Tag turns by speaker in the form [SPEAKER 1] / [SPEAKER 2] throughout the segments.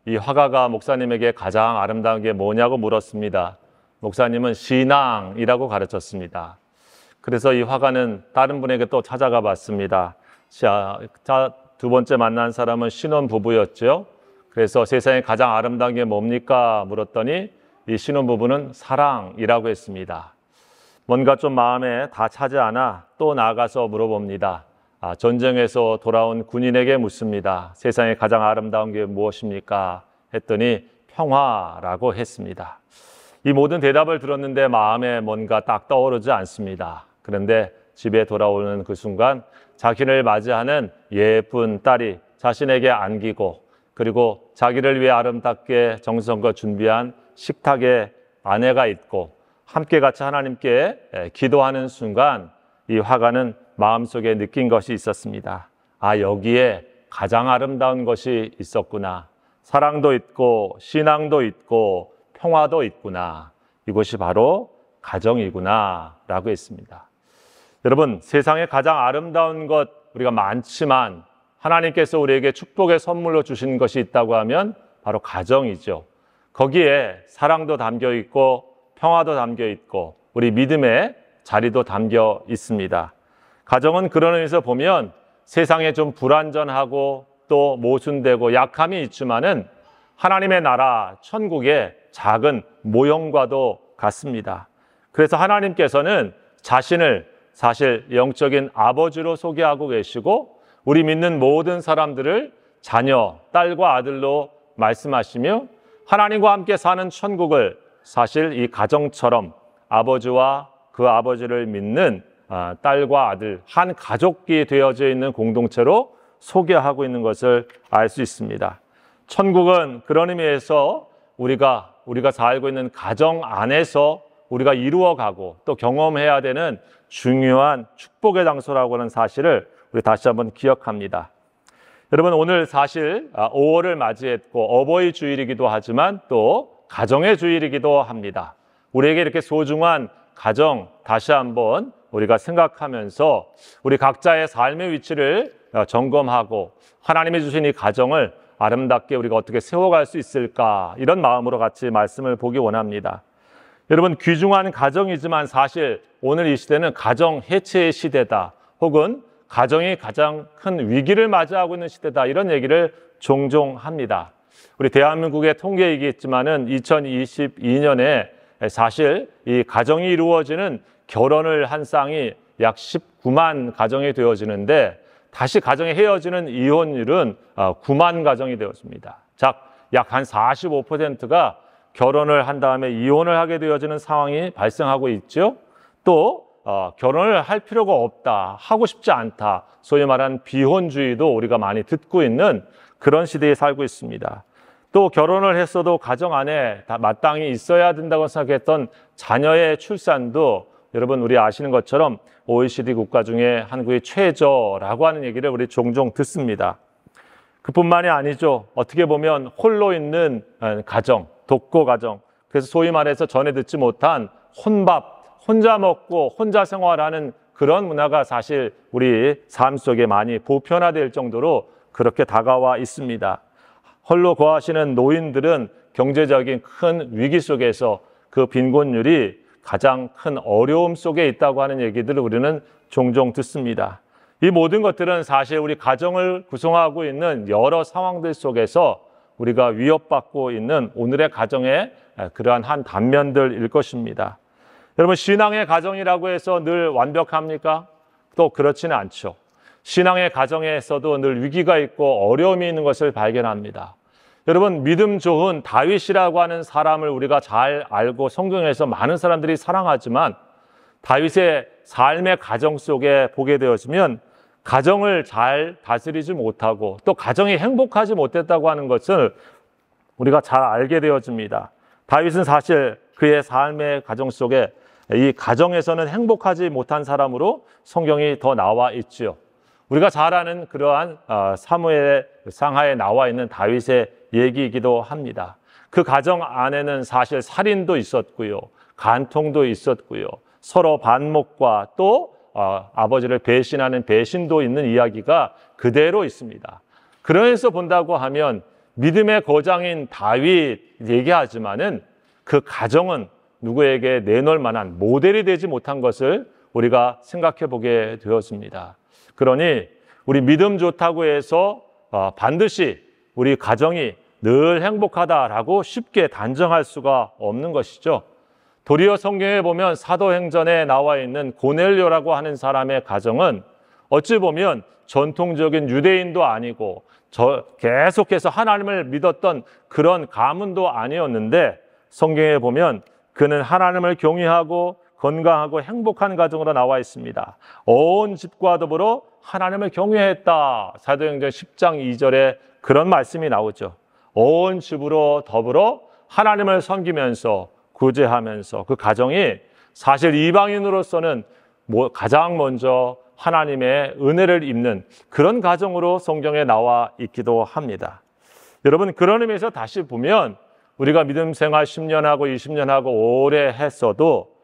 [SPEAKER 1] 이 화가가 목사님에게 가장 아름다운 게 뭐냐고 물었습니다. 목사님은 신앙이라고 가르쳤습니다. 그래서 이 화가는 다른 분에게 또 찾아가 봤습니다. 자, 두 번째 만난 사람은 신혼부부였죠. 그래서 세상에 가장 아름다운 게 뭡니까? 물었더니 이 신혼부부는 사랑이라고 했습니다. 뭔가 좀 마음에 다 차지 않아 또 나아가서 물어봅니다. 전쟁에서 돌아온 군인에게 묻습니다. 세상에 가장 아름다운 게 무엇입니까? 했더니 평화라고 했습니다. 이 모든 대답을 들었는데 마음에 뭔가 딱 떠오르지 않습니다. 그런데 집에 돌아오는 그 순간 자신을 맞이하는 예쁜 딸이 자신에게 안기고 그리고 자기를 위해 아름답게 정성껏 준비한 식탁에 아내가 있고 함께 같이 하나님께 기도하는 순간 이 화가는 마음속에 느낀 것이 있었습니다. 여기에 가장 아름다운 것이 있었구나. 사랑도 있고 신앙도 있고 평화도 있구나. 이것이 바로 가정이구나 라고 했습니다. 여러분, 세상에 가장 아름다운 것 우리가 많지만 하나님께서 우리에게 축복의 선물로 주신 것이 있다고 하면 바로 가정이죠. 거기에 사랑도 담겨 있고 평화도 담겨 있고 우리 믿음의 자리도 담겨 있습니다. 가정은 그런 의미에서 보면 세상에 좀 불완전하고 또 모순되고 약함이 있지만은 하나님의 나라 천국의 작은 모형과도 같습니다. 그래서 하나님께서는 자신을 사실 영적인 아버지로 소개하고 계시고 우리 믿는 모든 사람들을 자녀, 딸과 아들로 말씀하시며 하나님과 함께 사는 천국을 사실 이 가정처럼 아버지와 그 아버지를 믿는 딸과 아들, 한 가족이 되어져 있는 공동체로 소개하고 있는 것을 알 수 있습니다. 천국은 그런 의미에서 우리가 살고 있는 가정 안에서 우리가 이루어가고 또 경험해야 되는 중요한 축복의 장소라고 하는 사실을 우리 다시 한번 기억합니다. 여러분, 오늘 사실 5월을 맞이했고 어버이 주일이기도 하지만 또 가정의 주일이기도 합니다. 우리에게 이렇게 소중한 가정 다시 한번 우리가 생각하면서 우리 각자의 삶의 위치를 점검하고 하나님이 주신 이 가정을 아름답게 우리가 어떻게 세워갈 수 있을까, 이런 마음으로 같이 말씀을 보기 원합니다. 여러분, 귀중한 가정이지만 사실 오늘 이 시대는 가정 해체의 시대다, 혹은 가정이 가장 큰 위기를 맞이하고 있는 시대다, 이런 얘기를 종종 합니다. 우리 대한민국의 통계이겠지만은 2022년에 사실 이 가정이 이루어지는 결혼을 한 쌍이 약 19만 가정이 되어지는데 다시 가정이 헤어지는 이혼율은 9만 가정이 되었습니다. 약 한 45%가 결혼을 한 다음에 이혼을 하게 되어지는 상황이 발생하고 있죠. 또 결혼을 할 필요가 없다, 하고 싶지 않다, 소위 말하는 비혼주의도 우리가 많이 듣고 있는 그런 시대에 살고 있습니다. 또 결혼을 했어도 가정 안에 다 마땅히 있어야 된다고 생각했던 자녀의 출산도 여러분, 우리 아시는 것처럼 OECD 국가 중에 한국이 최저라고 하는 얘기를 우리 종종 듣습니다. 그뿐만이 아니죠. 어떻게 보면 홀로 있는 가정, 독거 가정, 그래서 소위 말해서 전에 듣지 못한 혼밥, 혼자 먹고 혼자 생활하는 그런 문화가 사실 우리 삶 속에 많이 보편화될 정도로 그렇게 다가와 있습니다. 홀로 거하시는 노인들은 경제적인 큰 위기 속에서 그 빈곤율이 가장 큰 어려움 속에 있다고 하는 얘기들을 우리는 종종 듣습니다. 이 모든 것들은 사실 우리 가정을 구성하고 있는 여러 상황들 속에서 우리가 위협받고 있는 오늘의 가정의 그러한 한 단면들일 것입니다. 여러분, 신앙의 가정이라고 해서 늘 완벽합니까? 또 그렇지는 않죠. 신앙의 가정에서도 늘 위기가 있고 어려움이 있는 것을 발견합니다. 여러분, 믿음 좋은 다윗이라고 하는 사람을 우리가 잘 알고 성경에서 많은 사람들이 사랑하지만 다윗의 삶의 가정 속에 보게 되어지면 가정을 잘 다스리지 못하고 또 가정이 행복하지 못했다고 하는 것을 우리가 잘 알게 되어집니다. 다윗은 사실 그의 삶의 가정 속에 이 가정에서는 행복하지 못한 사람으로 성경이 더 나와 있지요. 우리가 잘 아는 그러한 사무엘 상하에 나와 있는 다윗의 얘기이기도 합니다. 그 가정 안에는 사실 살인도 있었고요, 간통도 있었고요, 서로 반목과 또 아버지를 배신하는 배신도 있는 이야기가 그대로 있습니다. 그러면서 본다고 하면 믿음의 거장인 다윗 얘기하지만은 그 가정은 누구에게 내놓을 만한 모델이 되지 못한 것을 우리가 생각해 보게 되었습니다. 그러니 우리 믿음 좋다고 해서 반드시 우리 가정이 늘 행복하다라고 쉽게 단정할 수가 없는 것이죠. 도리어 성경에 보면 사도행전에 나와 있는 고넬료라고 하는 사람의 가정은 어찌 보면 전통적인 유대인도 아니고 계속해서 하나님을 믿었던 그런 가문도 아니었는데 성경에 보면 그는 하나님을 경외하고 건강하고 행복한 가정으로 나와 있습니다. 온 집과 더불어 하나님을 경외했다. 사도행전 10장 2절에 그런 말씀이 나오죠. 온 집으로 더불어 하나님을 섬기면서 구제하면서 그 가정이 사실 이방인으로서는 가장 먼저 하나님의 은혜를 입는 그런 가정으로 성경에 나와 있기도 합니다. 여러분, 그런 의미에서 다시 보면 우리가 믿음 생활 10년 하고 20년 하고 오래 했어도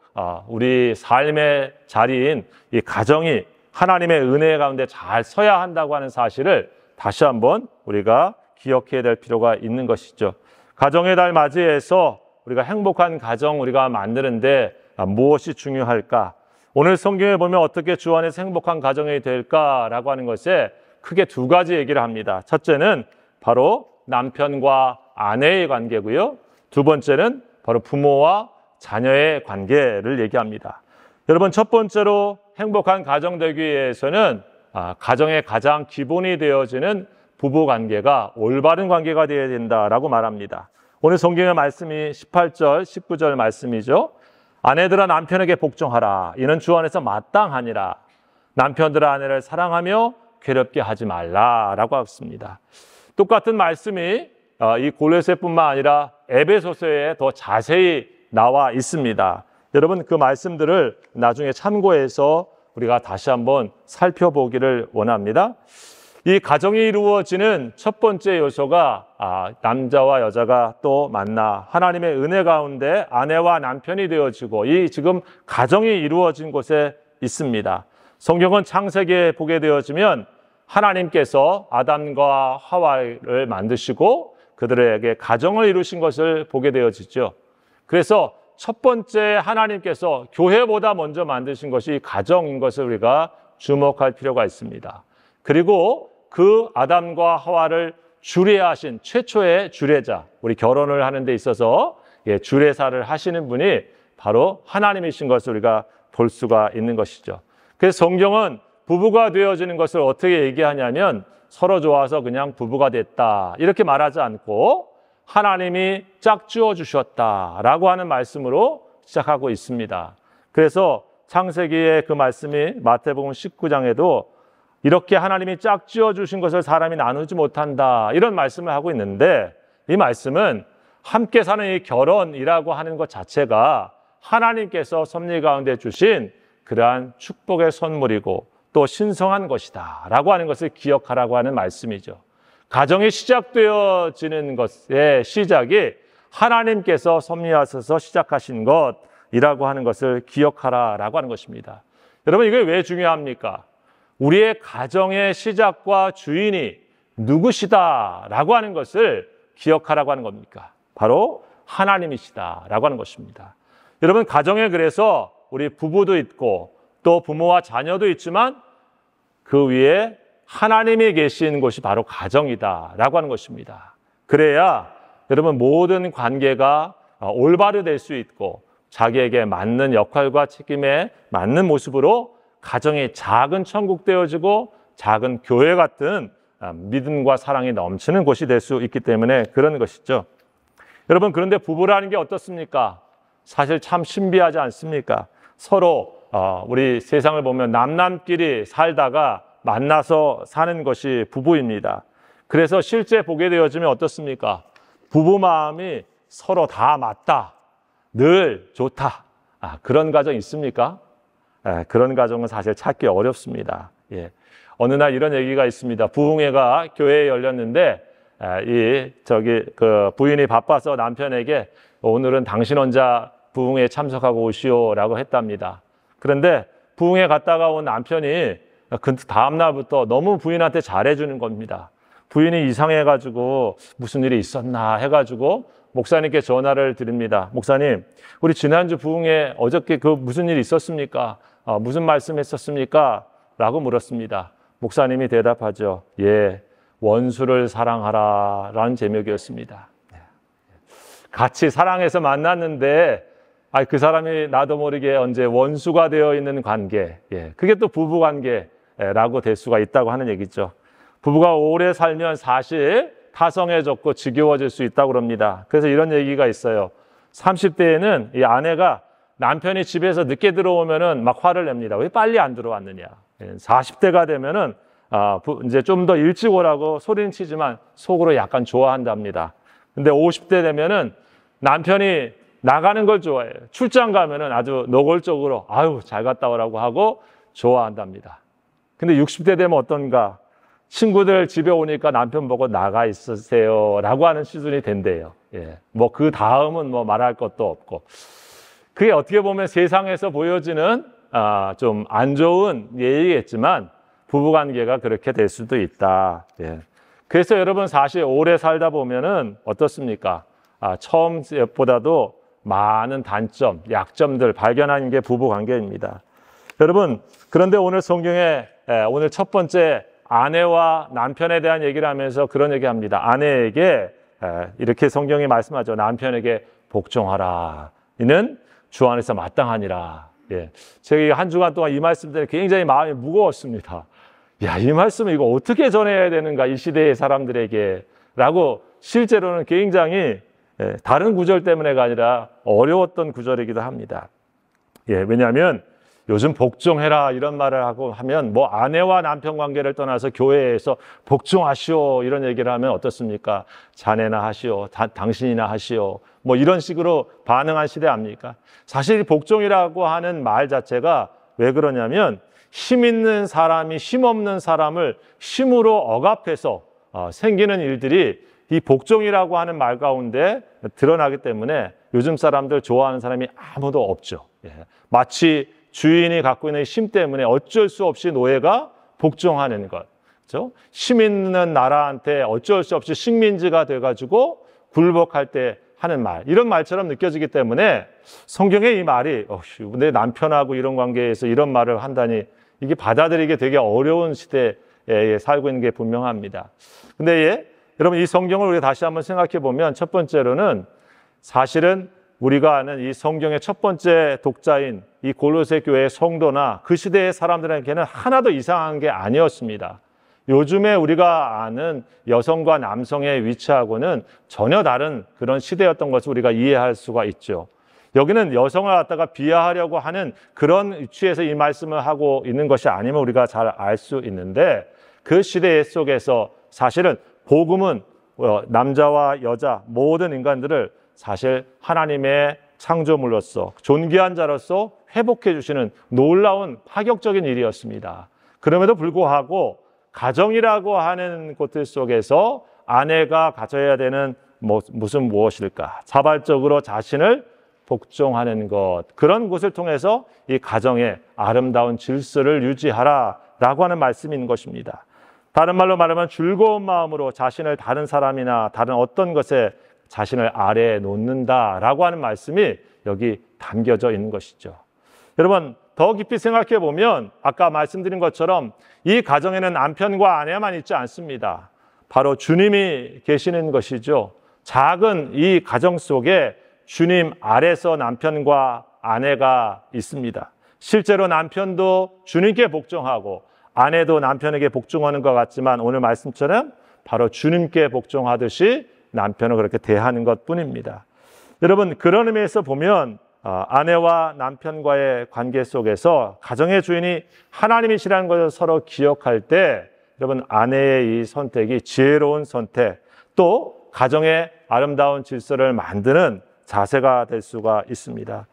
[SPEAKER 1] 우리 삶의 자리인 이 가정이 하나님의 은혜 가운데 잘 서야 한다고 하는 사실을 다시 한번 우리가 기억해야 될 필요가 있는 것이죠. 가정의 달 맞이해서 우리가 행복한 가정 우리가 만드는데 무엇이 중요할까? 오늘 성경에 보면 어떻게 주 안에서 행복한 가정이 될까라고 하는 것에 크게 두 가지 얘기를 합니다. 첫째는 바로 남편과 아내의 관계고요. 두 번째는 바로 부모와 자녀의 관계를 얘기합니다. 여러분, 첫 번째로 행복한 가정 되기 위해서는 가정의 가장 기본이 되어지는 부부 관계가 올바른 관계가 되어야 된다라고 말합니다. 오늘 성경의 말씀이 18절, 19절 말씀이죠. 아내들아 남편에게 복종하라. 이는 주 안에서 마땅하니라. 남편들아 아내를 사랑하며 괴롭게 하지 말라라고 했습니다. 똑같은 말씀이 이 골로새뿐만 아니라 에베소서에 더 자세히 나와 있습니다. 여러분, 그 말씀들을 나중에 참고해서 우리가 다시 한번 살펴보기를 원합니다. 이 가정이 이루어지는 첫 번째 요소가 남자와 여자가 또 만나 하나님의 은혜 가운데 아내와 남편이 되어지고 이 지금 가정이 이루어진 곳에 있습니다. 성경은 창세기에 보게 되어지면 하나님께서 아담과 하와를 만드시고 그들에게 가정을 이루신 것을 보게 되어지죠. 그래서 첫 번째 하나님께서 교회보다 먼저 만드신 것이 가정인 것을 우리가 주목할 필요가 있습니다. 그리고 그 아담과 하와를 주례하신 최초의 주례자, 우리 결혼을 하는 데 있어서 주례사를 하시는 분이 바로 하나님이신 것을 우리가 볼 수가 있는 것이죠. 그래서 성경은 부부가 되어지는 것을 어떻게 얘기하냐면 서로 좋아서 그냥 부부가 됐다 이렇게 말하지 않고 하나님이 짝지어 주셨다라고 하는 말씀으로 시작하고 있습니다. 그래서 창세기의 그 말씀이 마태복음 19장에도 이렇게 하나님이 짝지어 주신 것을 사람이 나누지 못한다 이런 말씀을 하고 있는데 이 말씀은 함께 사는 이 결혼이라고 하는 것 자체가 하나님께서 섭리 가운데 주신 그러한 축복의 선물이고 또 신성한 것이다 라고 하는 것을 기억하라고 하는 말씀이죠. 가정이 시작되어지는 것의 시작이 하나님께서 섭리하셔서 시작하신 것이라고 하는 것을 기억하라라고 하는 것입니다. 여러분, 이게 왜 중요합니까? 우리의 가정의 시작과 주인이 누구시다라고 하는 것을 기억하라고 하는 겁니까? 바로 하나님이시다라고 하는 것입니다. 여러분, 가정에 그래서 우리 부부도 있고 또 부모와 자녀도 있지만 그 위에 하나님이 계신 곳이 바로 가정이다라고 하는 것입니다. 그래야 여러분 모든 관계가 올바르 될 수 있고 자기에게 맞는 역할과 책임에 맞는 모습으로 가정이 작은 천국 되어지고 작은 교회 같은 믿음과 사랑이 넘치는 곳이 될 수 있기 때문에 그런 것이죠. 여러분, 그런데 부부라는 게 어떻습니까? 사실 참 신비하지 않습니까? 서로 우리 세상을 보면 남남끼리 살다가 만나서 사는 것이 부부입니다. 그래서 실제 보게 되어지면 어떻습니까? 부부 마음이 서로 다 맞다, 늘 좋다. 그런 가정 있습니까? 그런 가정은 사실 찾기 어렵습니다. 어느 날 이런 얘기가 있습니다. 부흥회가 교회에 열렸는데 그 부인이 바빠서 남편에게 오늘은 당신 혼자 부흥회에 참석하고 오시오라고 했답니다. 그런데 부흥회 갔다가 온 남편이 그 다음 날부터 너무 부인한테 잘해주는 겁니다. 부인이 이상해가지고 무슨 일이 있었나 해가지고 목사님께 전화를 드립니다. 목사님, 우리 지난주 부흥회 어저께 그 무슨 일이 있었습니까? 무슨 말씀했었습니까? 라고 물었습니다. 목사님이 대답하죠. 예, 원수를 사랑하라 라는 제목이었습니다. 같이 사랑해서 만났는데 그 사람이 나도 모르게 언제 원수가 되어 있는 관계, 그게 또 부부 관계라고 될 수가 있다고 하는 얘기죠. 부부가 오래 살면 사실 타성해졌고 지겨워질 수 있다고 합니다. 그래서 이런 얘기가 있어요. 30대에는 이 아내가 남편이 집에서 늦게 들어오면은 막 화를 냅니다. 왜 빨리 안 들어왔느냐. 40대가 되면은 이제 좀 더 일찍 오라고 소리는 치지만 속으로 약간 좋아한답니다. 근데 50대 되면은 남편이 나가는 걸 좋아해요. 출장 가면은 아주 노골적으로 아유 잘 갔다 오라고 하고 좋아한답니다. 근데 60대 되면 어떤가? 친구들 집에 오니까 남편 보고 나가 있으세요 라고 하는 수준이 된대요. 뭐 그 다음은 뭐 말할 것도 없고. 그게 어떻게 보면 세상에서 보여지는 좀 안 좋은 예이겠지만 부부관계가 그렇게 될 수도 있다. 그래서 여러분 사실 오래 살다 보면은 어떻습니까? 처음보다도 많은 단점, 약점들 발견하는 게 부부관계입니다. 여러분, 그런데 오늘 성경에 오늘 첫 번째 아내와 남편에 대한 얘기를 하면서 그런 얘기합니다. 아내에게 이렇게 성경이 말씀하죠. 남편에게 복종하라. 이는 주 안에서 마땅하니라. 제가 한 주간 동안 이 말씀 때문에 굉장히 마음이 무거웠습니다. 이 말씀을 이거 어떻게 전해야 되는가 이 시대의 사람들에게 라고 실제로는 굉장히 다른 구절 때문에가 아니라 어려웠던 구절이기도 합니다. 왜냐하면 요즘 복종해라 이런 말을 하고 하면 뭐 아내와 남편 관계를 떠나서 교회에서 복종하시오 이런 얘기를 하면 어떻습니까? 자네나 하시오, 당신이나 하시오 뭐 이런 식으로 반응한 시대 아닙니까? 사실 복종이라고 하는 말 자체가 왜 그러냐면 힘 있는 사람이 힘 없는 사람을 힘으로 억압해서 생기는 일들이 이 복종이라고 하는 말 가운데 드러나기 때문에 요즘 사람들 좋아하는 사람이 아무도 없죠. 마치 주인이 갖고 있는 힘 때문에 어쩔 수 없이 노예가 복종하는 것. 그렇죠? 힘 있는 나라한테 어쩔 수 없이 식민지가 돼가지고 굴복할 때 하는 말. 이런 말처럼 느껴지기 때문에 성경의 이 말이 내 남편하고 이런 관계에서 이런 말을 한다니 이게 받아들이기 되게 어려운 시대에 살고 있는 게 분명합니다. 근데 여러분 이 성경을 우리가 다시 한번 생각해 보면 첫 번째로는 사실은 우리가 아는 이 성경의 첫 번째 독자인 이 골로새 교회의 성도나 그 시대의 사람들에게는 하나도 이상한 게 아니었습니다. 요즘에 우리가 아는 여성과 남성의 위치하고는 전혀 다른 그런 시대였던 것을 우리가 이해할 수가 있죠. 여기는 여성을 갖다가 비하하려고 하는 그런 위치에서 이 말씀을 하고 있는 것이 아니면 우리가 잘 알 수 있는데 그 시대 속에서 사실은 복음은 남자와 여자 모든 인간들을 사실 하나님의 창조물로서 존귀한 자로서 회복해 주시는 놀라운 파격적인 일이었습니다. 그럼에도 불구하고 가정이라고 하는 곳들 속에서 아내가 가져야 되는 무엇일까? 자발적으로 자신을 복종하는 것. 그런 곳을 통해서 이 가정의 아름다운 질서를 유지하라라고 하는 말씀인 것입니다. 다른 말로 말하면 즐거운 마음으로 자신을 다른 사람이나 다른 어떤 것에 자신을 아래에 놓는다라고 하는 말씀이 여기 담겨져 있는 것이죠. 여러분 더 깊이 생각해 보면 아까 말씀드린 것처럼 이 가정에는 남편과 아내만 있지 않습니다. 바로 주님이 계시는 것이죠. 작은 이 가정 속에 주님 아래서 남편과 아내가 있습니다. 실제로 남편도 주님께 복종하고 아내도 남편에게 복종하는 것 같지만 오늘 말씀처럼 바로 주님께 복종하듯이 남편을 그렇게 대하는 것뿐입니다. 여러분 그런 의미에서 보면 아내와 남편과의 관계 속에서 가정의 주인이 하나님이시라는 것을 서로 기억할 때 여러분 아내의 이 선택이 지혜로운 선택 또 가정의 아름다운 질서를 만드는 자세가 될 수가 있습니다.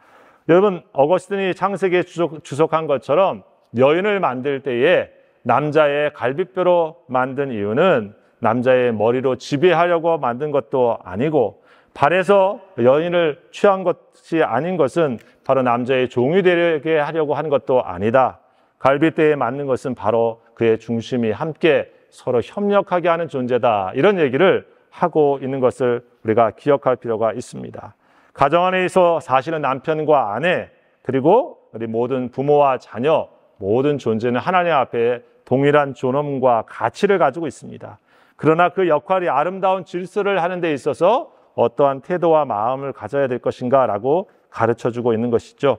[SPEAKER 1] 여러분 어거스틴이 창세기에 주석한 것처럼 여인을 만들 때에 남자의 갈비뼈로 만든 이유는 남자의 머리로 지배하려고 만든 것도 아니고 발에서 여인을 취한 것이 아닌 것은 바로 남자의 종이 되게 하려고 한 것도 아니다. 갈비뼈에 맞는 것은 바로 그의 중심이 함께 서로 협력하게 하는 존재다. 이런 얘기를 하고 있는 것을 우리가 기억할 필요가 있습니다. 가정 안에서 사실은 남편과 아내 그리고 우리 모든 부모와 자녀 모든 존재는 하나님 앞에 동일한 존엄과 가치를 가지고 있습니다. 그러나 그 역할이 아름다운 질서를 하는 데 있어서 어떠한 태도와 마음을 가져야 될 것인가라고 가르쳐주고 있는 것이죠.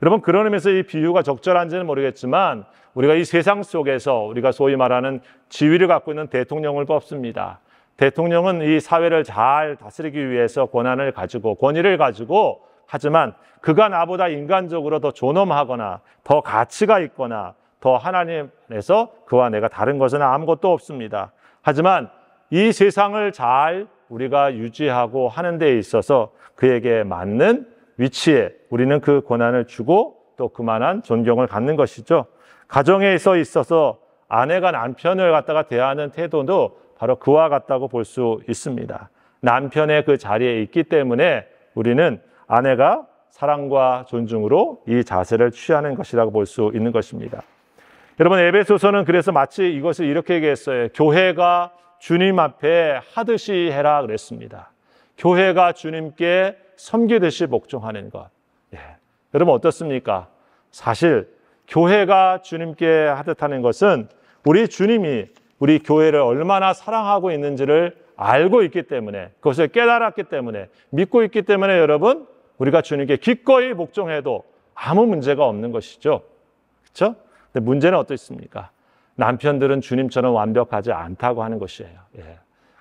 [SPEAKER 1] 여러분, 그런 의미에서 이 비유가 적절한지는 모르겠지만 우리가 이 세상 속에서 우리가 소위 말하는 지위를 갖고 있는 대통령을 뽑습니다. 대통령은 이 사회를 잘 다스리기 위해서 권한을 가지고 권위를 가지고 하지만 그가 나보다 인간적으로 더 존엄하거나 더 가치가 있거나 더 하나님에서 그와 내가 다른 것은 아무것도 없습니다. 하지만 이 세상을 잘 우리가 유지하고 하는 데 있어서 그에게 맞는 위치에 우리는 그 권한을 주고 또 그만한 존경을 갖는 것이죠. 가정에 있어서 아내가 남편을 갖다가 대하는 태도도 바로 그와 같다고 볼 수 있습니다. 남편의 그 자리에 있기 때문에 우리는 아내가 사랑과 존중으로 이 자세를 취하는 것이라고 볼 수 있는 것입니다. 여러분, 에베소서는 그래서 마치 이것을 이렇게 얘기했어요. 교회가 주님 앞에 하듯이 해라 그랬습니다. 교회가 주님께 섬기듯이 복종하는 것. 여러분 어떻습니까? 사실 교회가 주님께 하듯 하는 것은 우리 주님이 우리 교회를 얼마나 사랑하고 있는지를 알고 있기 때문에 그것을 깨달았기 때문에 믿고 있기 때문에 여러분 우리가 주님께 기꺼이 복종해도 아무 문제가 없는 것이죠. 그렇죠? 근데 문제는 어떻습니까? 남편들은 주님처럼 완벽하지 않다고 하는 것이에요.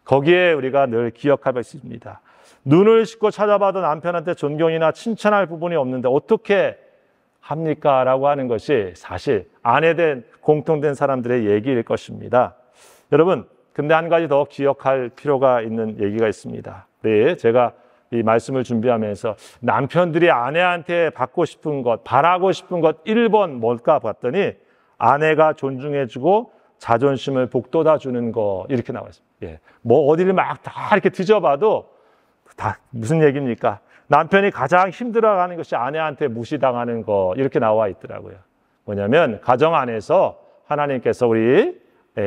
[SPEAKER 1] 거기에 우리가 늘 기억할 것이 있습니다. 눈을 씻고 찾아봐도 남편한테 존경이나 칭찬할 부분이 없는데 어떻게 합니까? 라고 하는 것이 사실 아내된 공통된 사람들의 얘기일 것입니다. 여러분, 근데 한 가지 더 기억할 필요가 있는 얘기가 있습니다. 네, 제가 이 말씀을 준비하면서 남편들이 아내한테 받고 싶은 것, 바라고 싶은 것 1번 뭘까 봤더니 아내가 존중해주고 자존심을 북돋아주는 거 이렇게 나와 있습니다. 뭐 어디를 막 다 이렇게 뒤져봐도 다 무슨 얘기입니까? 남편이 가장 힘들어하는 것이 아내한테 무시당하는 거 이렇게 나와 있더라고요. 뭐냐면 가정 안에서 하나님께서 우리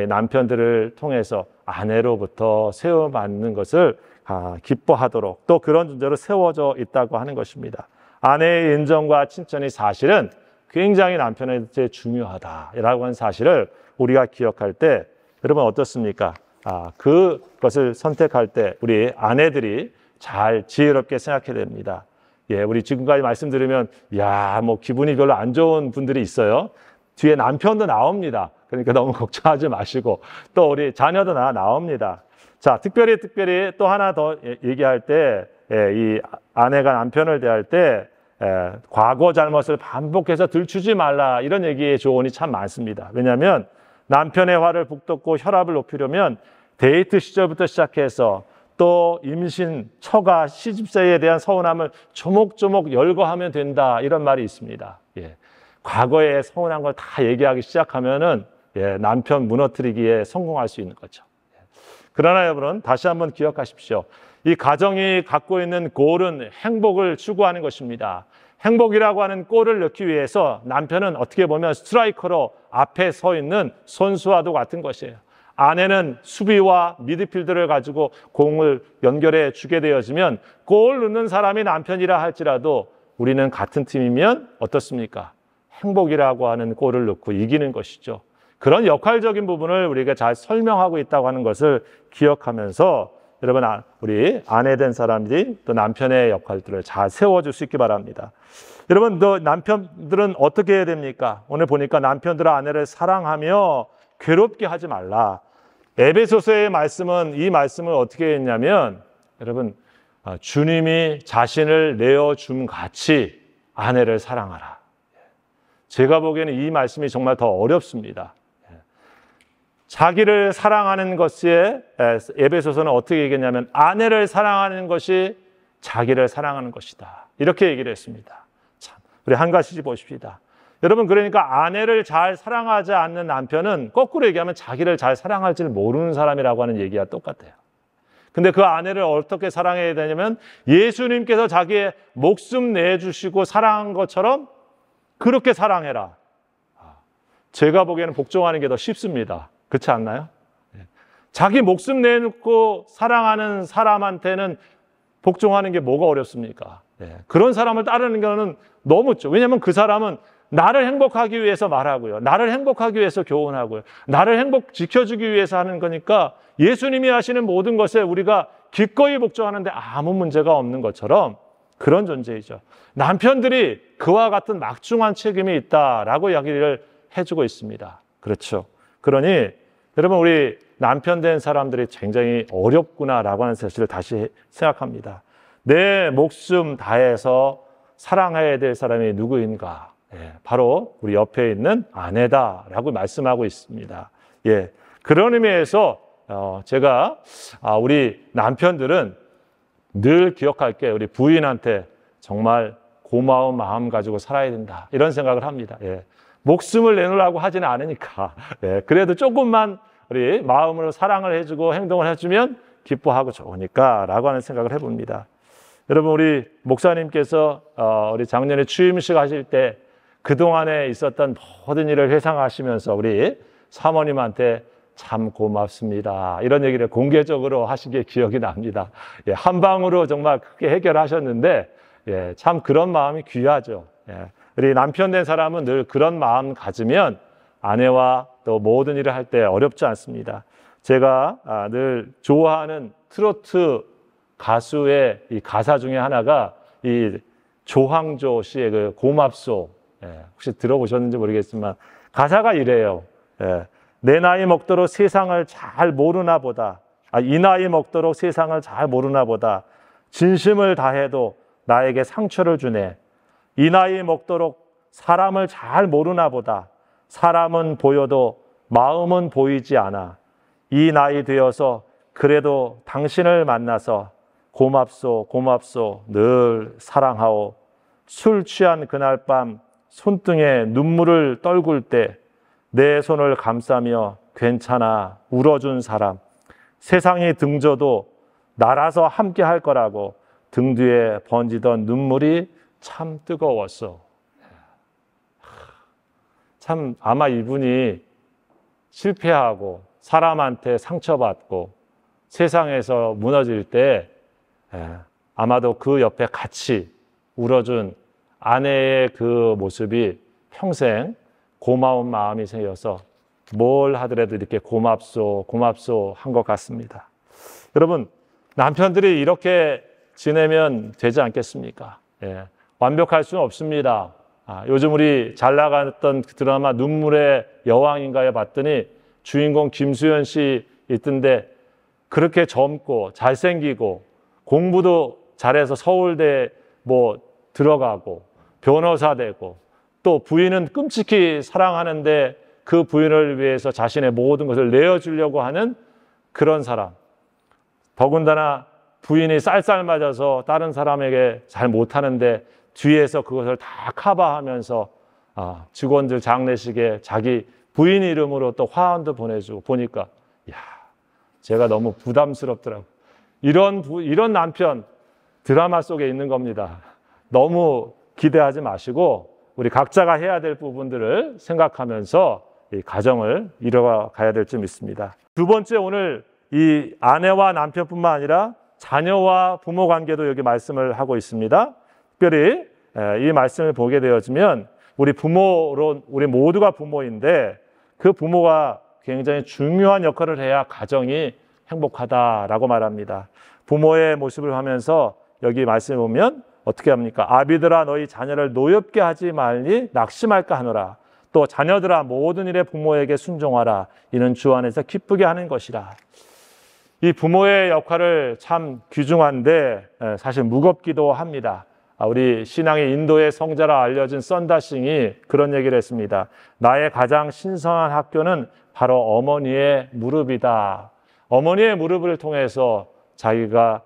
[SPEAKER 1] 남편들을 통해서 아내로부터 세워받는 것을 기뻐하도록 또 그런 존재로 세워져 있다고 하는 것입니다. 아내의 인정과 칭찬이 사실은 굉장히 남편한테 중요하다라고 하는 사실을 우리가 기억할 때 여러분 어떻습니까? 그것을 선택할 때 우리 아내들이 잘 지혜롭게 생각해야 됩니다. 우리 지금까지 말씀 들으면 뭐 기분이 별로 안 좋은 분들이 있어요. 뒤에 남편도 나옵니다. 그러니까 너무 걱정하지 마시고 또 우리 자녀도 나옵니다. 자, 특별히 또 하나 더 얘기할 때 이 아내가 남편을 대할 때 과거 잘못을 반복해서 들추지 말라 이런 얘기의 조언이 참 많습니다. 왜냐하면 남편의 화를 북돋고 혈압을 높이려면 데이트 시절부터 시작해서 또 임신, 처가, 시집살이에 대한 서운함을 조목조목 열거하면 된다 이런 말이 있습니다. 과거에 서운한 걸 다 얘기하기 시작하면은 남편 무너뜨리기에 성공할 수 있는 거죠. 그러나 여러분 다시 한번 기억하십시오. 이 가정이 갖고 있는 골은 행복을 추구하는 것입니다. 행복이라고 하는 골을 넣기 위해서 남편은 어떻게 보면 스트라이커로 앞에 서 있는 선수와도 같은 것이에요. 아내는 수비와 미드필더를 가지고 공을 연결해 주게 되어지면 골 넣는 사람이 남편이라 할지라도 우리는 같은 팀이면 어떻습니까? 행복이라고 하는 골을 넣고 이기는 것이죠. 그런 역할적인 부분을 우리가 잘 설명하고 있다고 하는 것을 기억하면서 여러분 우리 아내된 사람들이 또 남편의 역할들을 잘 세워줄 수 있기 바랍니다. 여러분 또 남편들은 어떻게 해야 됩니까? 오늘 보니까 남편들은 아내를 사랑하며 괴롭게 하지 말라. 에베소서의 말씀은 이 말씀을 어떻게 했냐면 여러분 주님이 자신을 내어줌 같이 아내를 사랑하라. 제가 보기에는 이 말씀이 정말 더 어렵습니다. 자기를 사랑하는 것에 에베소서는 어떻게 얘기했냐면 아내를 사랑하는 것이 자기를 사랑하는 것이다. 이렇게 얘기를 했습니다. 참, 우리 한 가지 보십시다. 여러분 그러니까 아내를 잘 사랑하지 않는 남편은 거꾸로 얘기하면 자기를 잘 사랑할지를 모르는 사람이라고 하는 얘기와 똑같아요. 근데 그 아내를 어떻게 사랑해야 되냐면 예수님께서 자기의 목숨 내주시고 사랑한 것처럼 그렇게 사랑해라. 제가 보기에는 복종하는 게 더 쉽습니다. 그렇지 않나요? 자기 목숨 내놓고 사랑하는 사람한테는 복종하는 게 뭐가 어렵습니까? 그런 사람을 따르는 거는 너무 없죠. 왜냐하면 그 사람은 나를 행복하기 위해서 말하고요. 나를 행복하기 위해서 교훈하고요. 나를 지켜주기 위해서 하는 거니까 예수님이 하시는 모든 것에 우리가 기꺼이 복종하는데 아무 문제가 없는 것처럼 그런 존재이죠. 남편들이 그와 같은 막중한 책임이 있다라고 이야기를 해주고 있습니다. 그렇죠. 그러니 여러분 우리 남편 된 사람들이 굉장히 어렵구나라고 하는 사실을 다시 생각합니다. 내 목숨 다해서 사랑해야 될 사람이 누구인가? 바로 우리 옆에 있는 아내다라고 말씀하고 있습니다. 그런 의미에서 제가 우리 남편들은 늘 기억할게 우리 부인한테 정말 고마운 마음 가지고 살아야 된다 이런 생각을 합니다. 목숨을 내놓으라고 하지는 않으니까 그래도 조금만 우리 마음으로 사랑을 해주고 행동을 해주면 기뻐하고 좋으니까 라고 하는 생각을 해봅니다. 여러분 우리 목사님께서 우리 작년에 취임식 하실 때 그동안에 있었던 모든 일을 회상하시면서 우리 사모님한테 참 고맙습니다 이런 얘기를 공개적으로 하신 게 기억이 납니다. 한 방으로 정말 크게 해결하셨는데 참 그런 마음이 귀하죠. 우리 남편 된 사람은 늘 그런 마음 가지면 아내와 또 모든 일을 할 때 어렵지 않습니다. 제가 늘 좋아하는 트로트 가수의 이 가사 중에 하나가 이 조항조 씨의 그 고맙소. 혹시 들어보셨는지 모르겠지만 가사가 이래요. 내 나이 먹도록 세상을 잘 모르나 보다. 이 나이 먹도록 세상을 잘 모르나 보다. 진심을 다해도 나에게 상처를 주네. 이 나이 먹도록 사람을 잘 모르나 보다. 사람은 보여도 마음은 보이지 않아. 이 나이 되어서 그래도 당신을 만나서 고맙소 고맙소 늘 사랑하오. 술 취한 그날 밤 손등에 눈물을 떨굴 때 내 손을 감싸며 괜찮아 울어준 사람. 세상이 등져도 나라서 함께 할 거라고 등 뒤에 번지던 눈물이 참 뜨거웠어. 참 아마 이분이 실패하고 사람한테 상처받고 세상에서 무너질 때 아마도 그 옆에 같이 울어준 아내의 그 모습이 평생 고마운 마음이 생겨서 뭘 하더라도 이렇게 고맙소 고맙소 한 것 같습니다. 여러분 남편들이 이렇게 지내면 되지 않겠습니까? 완벽할 수는 없습니다. 요즘 우리 잘 나갔던 드라마 눈물의 여왕인가에 봤더니 주인공 김수현 씨 있던데 그렇게 젊고 잘생기고 공부도 잘해서 서울대 들어가고 변호사 되고 또 부인은 끔찍히 사랑하는데 그 부인을 위해서 자신의 모든 것을 내어주려고 하는 그런 사람. 더군다나 부인이 쌀쌀 맞아서 다른 사람에게 잘 못하는데 뒤에서 그것을 다 커버하면서 직원들 장례식에 자기 부인 이름으로 또 화환도 보내주고 보니까 제가 너무 부담스럽더라고요. 이런 남편 드라마 속에 있는 겁니다. 너무 기대하지 마시고 우리 각자가 해야 될 부분들을 생각하면서 이 가정을 이뤄가야 될 줄 믿습니다. 두 번째 오늘 이 아내와 남편뿐만 아니라 자녀와 부모 관계도 여기 말씀을 하고 있습니다. 특별히 이 말씀을 보게 되어지면 우리 모두가 부모인데 그 부모가 굉장히 중요한 역할을 해야 가정이 행복하다라고 말합니다. 부모의 모습을 하면서 여기 말씀을 보면 어떻게 합니까? 아비들아 너희 자녀를 노엽게 하지 말니 낙심할까 하노라. 또 자녀들아 모든 일에 부모에게 순종하라. 이는 주 안에서 기쁘게 하는 것이라. 이 부모의 역할을 참 귀중한데 사실 무겁기도 합니다. 우리 신앙의 인도의 성자라 알려진 썬다싱이 그런 얘기를 했습니다. 나의 가장 신성한 학교는 바로 어머니의 무릎이다. 어머니의 무릎을 통해서 자기가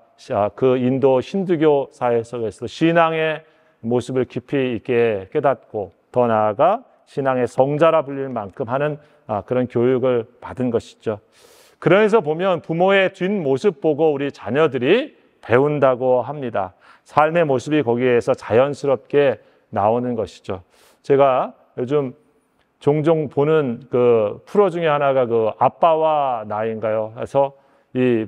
[SPEAKER 1] 그 인도 힌두교 사회 속에서 신앙의 모습을 깊이 있게 깨닫고 더 나아가 신앙의 성자라 불릴 만큼 하는 그런 교육을 받은 것이죠. 그래서 보면 부모의 뒷모습 보고 우리 자녀들이 배운다고 합니다. 삶의 모습이 거기에서 자연스럽게 나오는 것이죠. 제가 요즘 종종 보는 그 프로 중에 하나가 그 아빠와 나인가요? 해서 이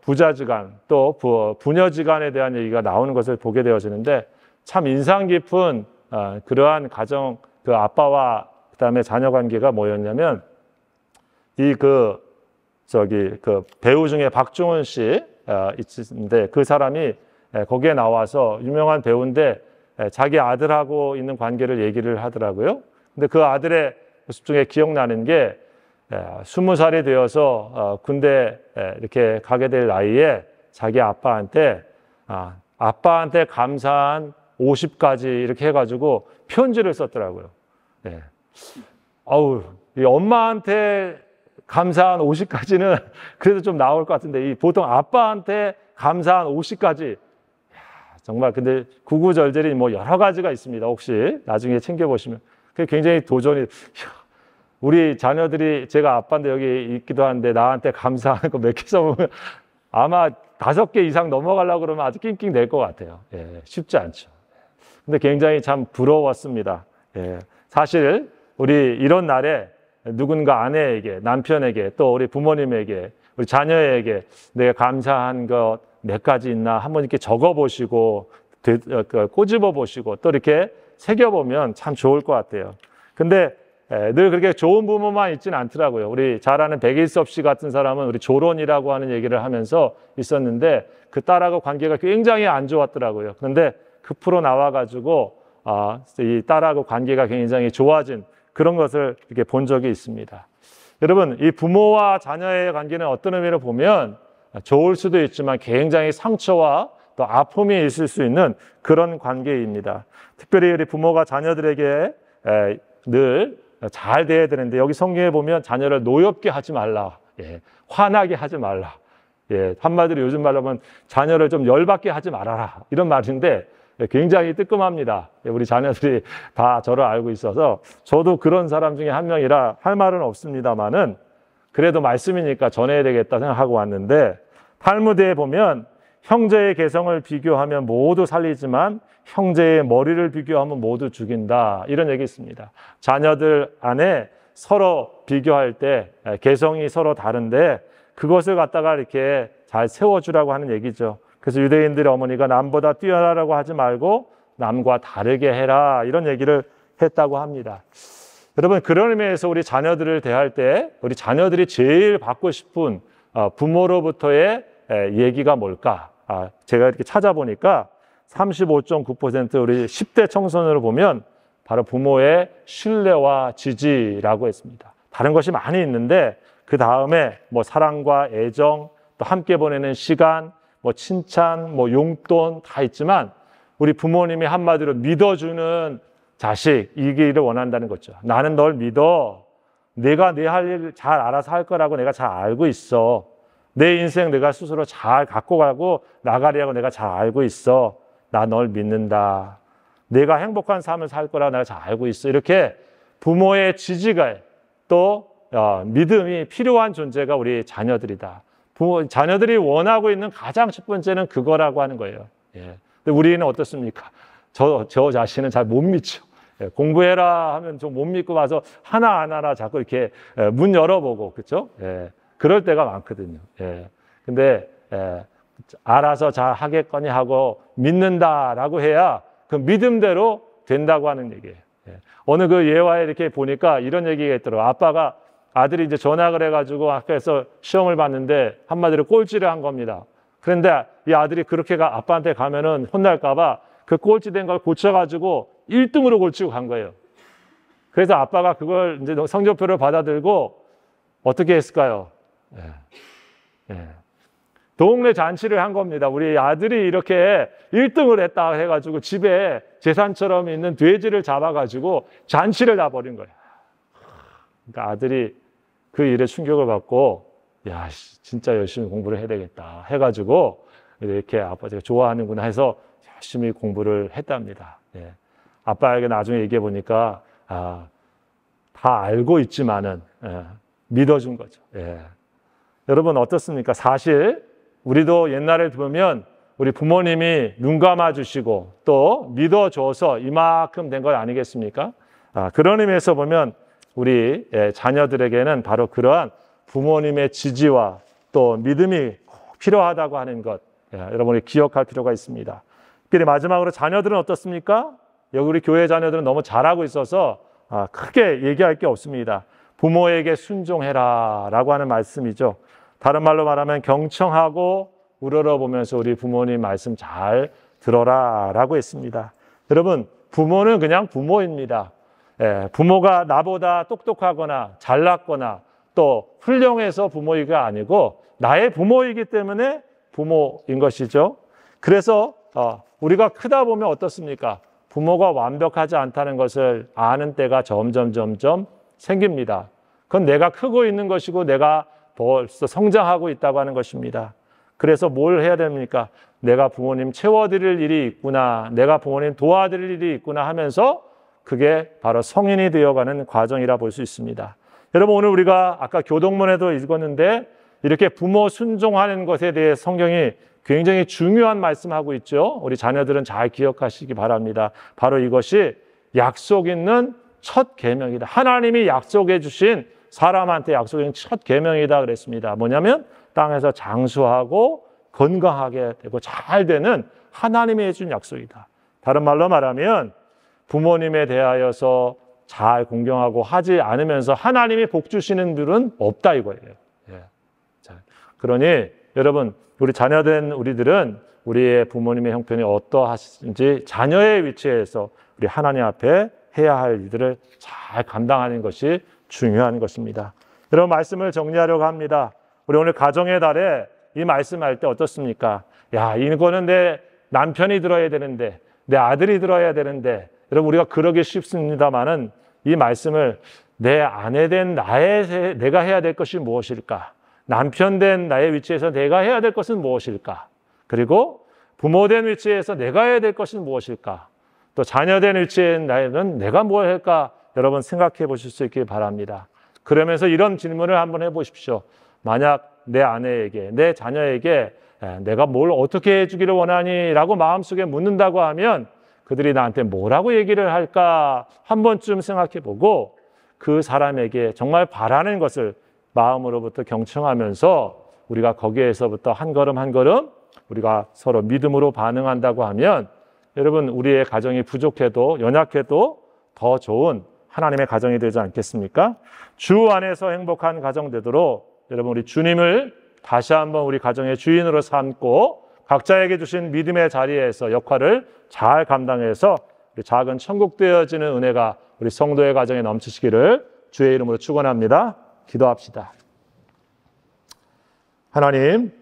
[SPEAKER 1] 부자지간 또 부녀지간에 대한 얘기가 나오는 것을 보게 되어지는데 참 인상 깊은 그러한 가정 그 아빠와 그다음에 자녀 관계가 뭐였냐면 그 배우 중에 박중훈 씨 있는데 그 사람이 거기에 나와서 유명한 배우인데 자기 아들하고 있는 관계를 얘기를 하더라고요. 근데 그 아들의 모습 중에 기억나는 게 20살이 되어서 군대 이렇게 가게 될 나이에 자기 아빠한테 감사한 50가지 이렇게 해가지고 편지를 썼더라고요. 네. 이 엄마한테 감사한 50가지는 그래도 좀 나올 것 같은데 보통 아빠한테 감사한 50가지 정말 근데 구구절절이 뭐 여러 가지가 있습니다. 혹시 나중에 챙겨보시면 그게 굉장히 도전이 우리 자녀들이 제가 아빠인데 여기 있기도 한데 나한테 감사하는 거 몇 개 써보면 아마 5개 이상 넘어가려고 그러면 아주 낑낑 낼 것 같아요. 쉽지 않죠. 근데 굉장히 참 부러웠습니다. 사실 우리 이런 날에 누군가 아내에게, 남편에게, 또 우리 부모님에게, 우리 자녀에게 내가 감사한 것 몇 가지 있나 한번 이렇게 적어보시고 꼬집어보시고 또 이렇게 새겨보면 참 좋을 것 같아요. 근데 늘 그렇게 좋은 부모만 있지는 않더라고요. 우리 잘 아는 백일섭 씨 같은 사람은 우리 조론이라고 하는 얘기를 하면서 있었는데 그 딸하고 관계가 굉장히 안 좋았더라고요. 그런데 그 프로 나와가지고 이 딸하고 관계가 굉장히 좋아진 그런 것을 이렇게 본 적이 있습니다. 여러분, 이 부모와 자녀의 관계는 어떤 의미로 보면 좋을 수도 있지만 굉장히 상처와 또 아픔이 있을 수 있는 그런 관계입니다. 특별히 우리 부모가 자녀들에게 늘 잘 돼야 되는데 여기 성경에 보면 자녀를 노엽게 하지 말라, 화나게 하지 말라. 한마디로 요즘 말로 하면 자녀를 좀 열받게 하지 말아라 이런 말인데 굉장히 뜨끔합니다. 우리 자녀들이 다 저를 알고 있어서 저도 그런 사람 중에 한 명이라 할 말은 없습니다만은 그래도 말씀이니까 전해야 되겠다 생각하고 왔는데 탈무드에 보면 형제의 개성을 비교하면 모두 살리지만 형제의 머리를 비교하면 모두 죽인다 이런 얘기 있습니다. 자녀들 안에 서로 비교할 때 개성이 서로 다른데 그것을 갖다가 이렇게 잘 세워주라고 하는 얘기죠. 그래서 유대인들의 어머니가 남보다 뛰어나라고 하지 말고 남과 다르게 해라 이런 얘기를 했다고 합니다. 여러분 그런 의미에서 우리 자녀들을 대할 때 우리 자녀들이 제일 받고 싶은 부모로부터의 얘기가 뭘까? 제가 이렇게 찾아보니까 35.9% 우리 10대 청소년을 보면 바로 부모의 신뢰와 지지라고 했습니다. 다른 것이 많이 있는데 그 다음에 뭐 사랑과 애정, 또 함께 보내는 시간, 뭐 칭찬, 뭐 용돈 다 있지만 우리 부모님이 한마디로 믿어주는 자식 이기를 원한다는 거죠. 나는 널 믿어. 내가 내 할 일 잘 알아서 할 거라고 내가 잘 알고 있어. 내 인생 내가 스스로 잘 갖고 가고 나가리라고 내가 잘 알고 있어. 나 널 믿는다. 내가 행복한 삶을 살 거라고 내가 잘 알고 있어. 이렇게 부모의 지지가 또 믿음이 필요한 존재가 우리 자녀들이다. 자녀들이 원하고 있는 가장 첫 번째는 그거라고 하는 거예요. 근데 우리는 어떻습니까? 저 자신은 잘 못 믿죠. 공부해라 하면 좀 못 믿고 와서 하나하나 자꾸 이렇게 문 열어보고, 그렇죠? 그럴 때가 많거든요. 근데 알아서 잘 하겠거니 하고 믿는다라고 해야 그 믿음대로 된다고 하는 얘기예요. 어느 그 예화에 이렇게 보니까 이런 얘기가 있더라고요. 아들이 이제 전학을 해가지고 학교에서 시험을 봤는데 한마디로 꼴찌를 한 겁니다. 그런데 이 아들이 그렇게가 아빠한테 가면은 혼날까봐 그 꼴찌된 걸 고쳐가지고 1등으로 고치고 간 거예요. 그래서 아빠가 그걸 이제 성적표를 받아들고 어떻게 했을까요? 동네 잔치를 한 겁니다. 우리 아들이 이렇게 1등을 했다 해가지고 집에 재산처럼 있는 돼지를 잡아가지고 잔치를 다 벌인 거예요. 그러니까 아들이 그 일에 충격을 받고 야 진짜 열심히 공부를 해야 되겠다 해가지고 이렇게 아빠가 좋아하는구나 해서 열심히 공부를 했답니다. 아빠에게 나중에 얘기해 보니까 다 알고 있지만은 믿어준 거죠. 여러분 어떻습니까? 사실 우리도 옛날에 보면 우리 부모님이 눈 감아 주시고 또 믿어줘서 이만큼 된 것 아니겠습니까? 그런 의미에서 보면 우리 자녀들에게는 바로 그러한 부모님의 지지와 또 믿음이 꼭 필요하다고 하는 것, 여러분이 기억할 필요가 있습니다. 특히 마지막으로 자녀들은 어떻습니까? 여기 우리 교회 자녀들은 너무 잘하고 있어서 크게 얘기할 게 없습니다. 부모에게 순종해라 라고 하는 말씀이죠. 다른 말로 말하면 경청하고 우러러보면서 우리 부모님 말씀 잘 들어라 라고 했습니다. 여러분, 부모는 그냥 부모입니다. 부모가 나보다 똑똑하거나 잘났거나 또 훌륭해서 부모이가 아니고 나의 부모이기 때문에 부모인 것이죠. 그래서 우리가 크다 보면 어떻습니까? 부모가 완벽하지 않다는 것을 아는 때가 점점 생깁니다. 그건 내가 크고 있는 것이고 내가 벌써 성장하고 있다고 하는 것입니다. 그래서 뭘 해야 됩니까? 내가 부모님 채워드릴 일이 있구나, 내가 부모님 도와드릴 일이 있구나 하면서 그게 바로 성인이 되어가는 과정이라 볼 수 있습니다. 여러분, 오늘 우리가 아까 교동문에도 읽었는데 이렇게 부모 순종하는 것에 대해 성경이 굉장히 중요한 말씀하고 있죠. 우리 자녀들은 잘 기억하시기 바랍니다. 바로 이것이 약속 있는 첫 계명이다. 하나님이 약속해 주신, 사람한테 약속해 주신 첫 계명이다 그랬습니다. 뭐냐면 땅에서 장수하고 건강하게 되고 잘 되는 하나님이 해준 약속이다. 다른 말로 말하면 부모님에 대하여서 잘 공경하고 하지 않으면서 하나님이 복 주시는 분은 없다 이거예요. 그러니 여러분, 우리 자녀된 우리들은 우리의 부모님의 형편이 어떠하신지 자녀의 위치에서 우리 하나님 앞에 해야 할 일들을 잘 감당하는 것이 중요한 것입니다. 여러분, 말씀을 정리하려고 합니다. 우리 오늘 가정의 달에 이 말씀할 때 어떻습니까? 야, 이거는 내 남편이 들어야 되는데, 내 아들이 들어야 되는데, 여러분, 우리가 그러기 쉽습니다만은 이 말씀을 내 아내 된 내가 해야 될 것이 무엇일까? 남편 된 나의 위치에서 내가 해야 될 것은 무엇일까? 그리고 부모 된 위치에서 내가 해야 될 것은 무엇일까? 또 자녀 된 위치에 나는 내가 뭘 할까? 여러분 생각해 보실 수 있길 바랍니다. 그러면서 이런 질문을 한번 해보십시오. 만약 내 아내에게, 내 자녀에게 내가 뭘 어떻게 해주기를 원하니? 라고 마음속에 묻는다고 하면 그들이 나한테 뭐라고 얘기를 할까? 한 번쯤 생각해 보고 그 사람에게 정말 바라는 것을 마음으로부터 경청하면서 우리가 거기에서부터 한 걸음 한 걸음 우리가 서로 믿음으로 반응한다고 하면 여러분, 우리의 가정이 부족해도 연약해도 더 좋은 하나님의 가정이 되지 않겠습니까? 주 안에서 행복한 가정 되도록 여러분, 우리 주님을 다시 한번 우리 가정의 주인으로 삼고 각자에게 주신 믿음의 자리에서 역할을 잘 감당해서 우리 작은 천국 되어지는 은혜가 우리 성도의 가정에 넘치시기를 주의 이름으로 축원합니다. 기도합시다. 하나님,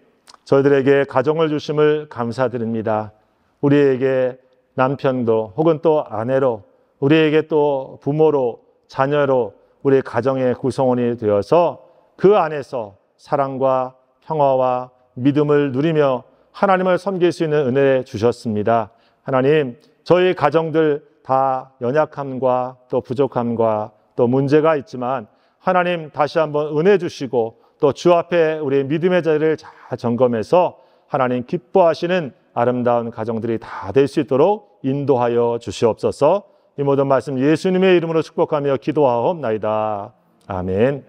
[SPEAKER 1] 저희들에게 가정을 주심을 감사드립니다. 우리에게 남편도 혹은 또 아내로, 우리에게 또 부모로, 자녀로 우리 가정의 구성원이 되어서 그 안에서 사랑과 평화와 믿음을 누리며 하나님을 섬길 수 있는 은혜 주셨습니다. 하나님, 저희 가정들 다 연약함과 또 부족함과 또 문제가 있지만 하나님 다시 한번 은혜 주시고 또 주 앞에 우리의 믿음의 자리를 잘 점검해서 하나님 기뻐하시는 아름다운 가정들이 다 될 수 있도록 인도하여 주시옵소서. 이 모든 말씀 예수님의 이름으로 축복하며 기도하옵나이다. 아멘.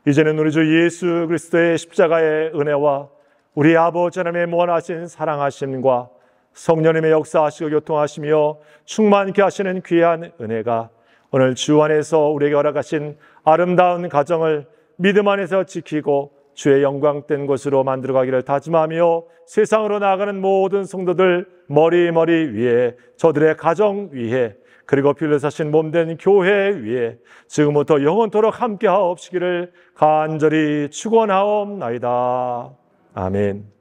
[SPEAKER 1] 이제는 우리 주 예수 그리스도의 십자가의 은혜와 우리 아버지 하나님의 무한하신 사랑하심과 성령님의 역사하시고 교통하시며 충만케 하시는 귀한 은혜가 오늘 주 안에서 우리에게 허락하신 아름다운 가정을 믿음 안에서 지키고 주의 영광된 곳으로 만들어가기를 다짐하며 세상으로 나아가는 모든 성도들 머리 위에, 저들의 가정 위에, 그리고 필요 사신 몸된 교회 위에 지금부터 영원토록 함께하옵시기를 간절히 축원하옵나이다. 아멘.